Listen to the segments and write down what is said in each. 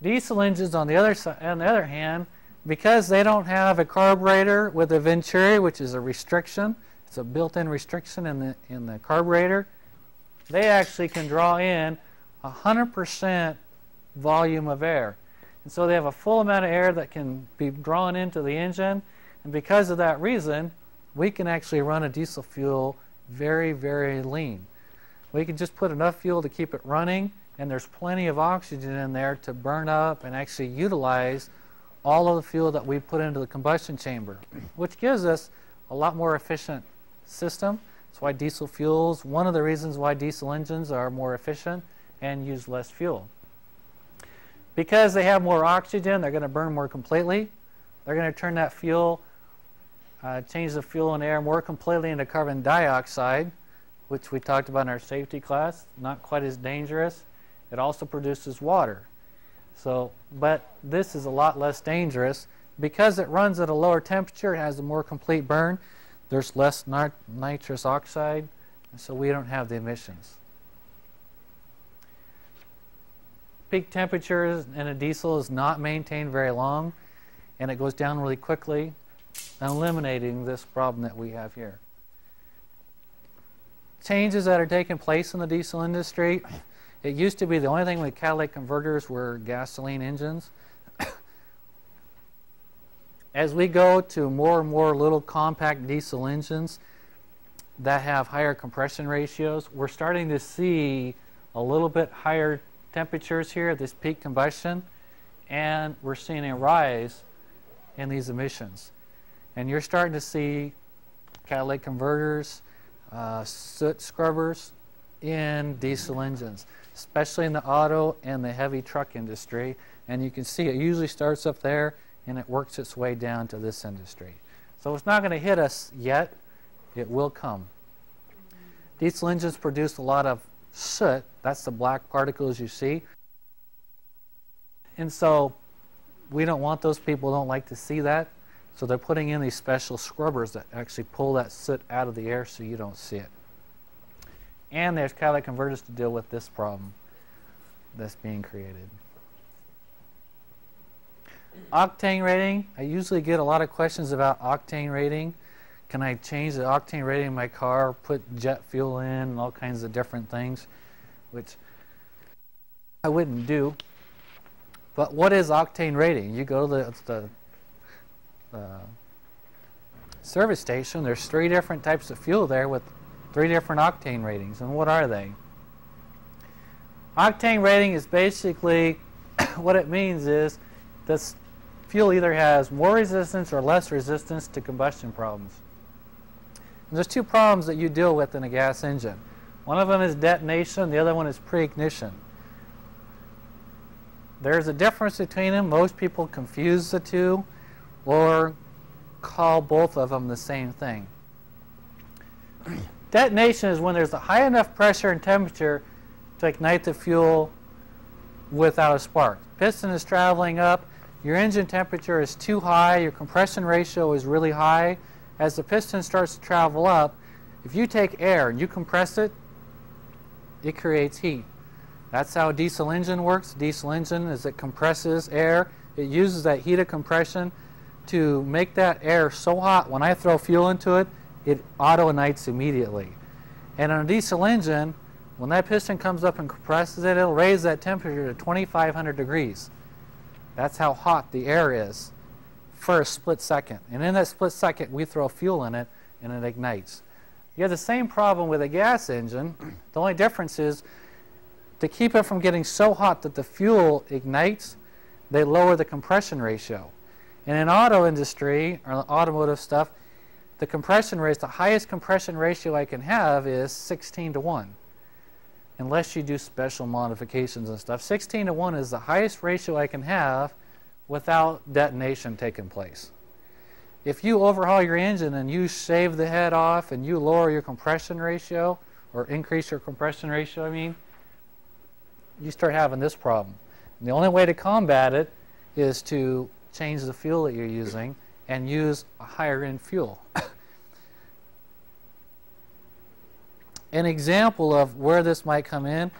Diesel engines, on the other hand, because they don't have a carburetor with a venturi, which is a restriction, it's a built-in restriction in the carburetor, they actually can draw in 100% volume of air. And so they have a full amount of air that can be drawn into the engine, and because of that reason, we can actually run a diesel fuel very, very lean. We can just put enough fuel to keep it running, and there's plenty of oxygen in there to burn up and actually utilize all of the fuel that we put into the combustion chamber, which gives us a lot more efficient system. That's why diesel fuels, one of the reasons why diesel engines are more efficient and use less fuel. Because they have more oxygen, they're going to burn more completely. They're going to turn that fuel, change the fuel and air more completely into carbon dioxide, which we talked about in our safety class. Not quite as dangerous. It also produces water. So, but this is a lot less dangerous. Because it runs at a lower temperature, it has a more complete burn. There's less nitrous oxide, and so we don't have the emissions. Peak temperatures in a diesel is not maintained very long, and it goes down really quickly, eliminating this problem that we have here. Changes that are taking place in the diesel industry. It used to be the only thing with catalytic converters were gasoline engines. As we go to more and more little compact diesel engines that have higher compression ratios, we're starting to see a little bit higher temperatures here at this peak combustion, and we're seeing a rise in these emissions. And you're starting to see catalytic converters, soot scrubbers in diesel engines, especially in the auto and the heavy truck industry. And you can see it usually starts up there and it works its way down to this industry. So it's not going to hit us yet. It will come. Diesel engines produce a lot of soot. That's the black particles you see. And so we don't want those. People don't like to see that. So they're putting in these special scrubbers that actually pull that soot out of the air so you don't see it. And there's catalytic converters to deal with this problem that's being created. Octane rating. I usually get a lot of questions about octane rating. Can I change the octane rating in my car, put jet fuel in, and all kinds of different things, which I wouldn't do. But what is octane rating? You go to the service station, there's 3 different types of fuel there with 3 different octane ratings. And what are they? Octane rating is basically, what it means is this fuel either has more resistance or less resistance to combustion problems. And there's 2 problems that you deal with in a gas engine. One of them is detonation, the other one is pre-ignition. There's a difference between them. Most people confuse the 2 or call both of them the same thing. Detonation is when there's a high enough pressure and temperature to ignite the fuel without a spark. Piston is traveling up, your engine temperature is too high, your compression ratio is really high. As the piston starts to travel up, if you take air and you compress it, it creates heat. That's how a diesel engine works. A diesel engine is it compresses air. It uses that heat of compression to make that air so hot when I throw fuel into it, it auto-ignites immediately. And on a diesel engine, when that piston comes up and compresses it, it'll raise that temperature to 2,500 degrees. That's how hot the air is for a split second. And in that split second, we throw fuel in it and it ignites. You have the same problem with a gas engine. The only difference is to keep it from getting so hot that the fuel ignites, they lower the compression ratio. And in auto industry, or automotive stuff, the compression rate, the highest compression ratio I can have is 16:1. Unless you do special modifications and stuff. 16:1 is the highest ratio I can have without detonation taking place. If you overhaul your engine and you shave the head off and you lower your compression ratio, or increase your compression ratio, I mean, you start having this problem. And the only way to combat it is to change the fuel that you're using and use a higher end fuel. An example of where this might come in,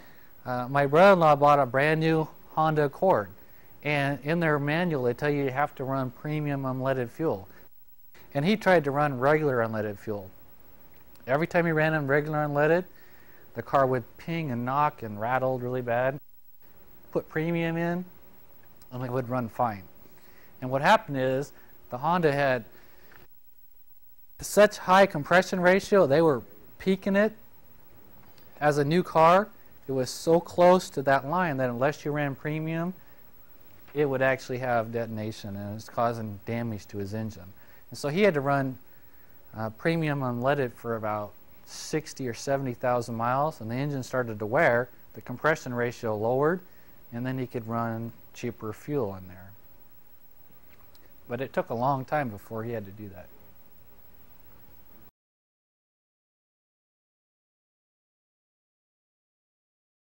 my brother-in-law bought a brand new Honda Accord. And in their manual, they tell you have to run premium unleaded fuel. And he tried to run regular unleaded fuel. Every time he ran on regular unleaded, the car would ping and knock and rattle really bad. Put premium in, and it would run fine. And what happened is the Honda had such high compression ratio, they were peaking it as a new car. It was so close to that line that unless you ran premium, it would actually have detonation, and it's causing damage to his engine. And so he had to run premium unleaded for about 60 or 70,000 miles, and the engine started to wear, the compression ratio lowered, and then he could run cheaper fuel in there. But it took a long time before he had to do that.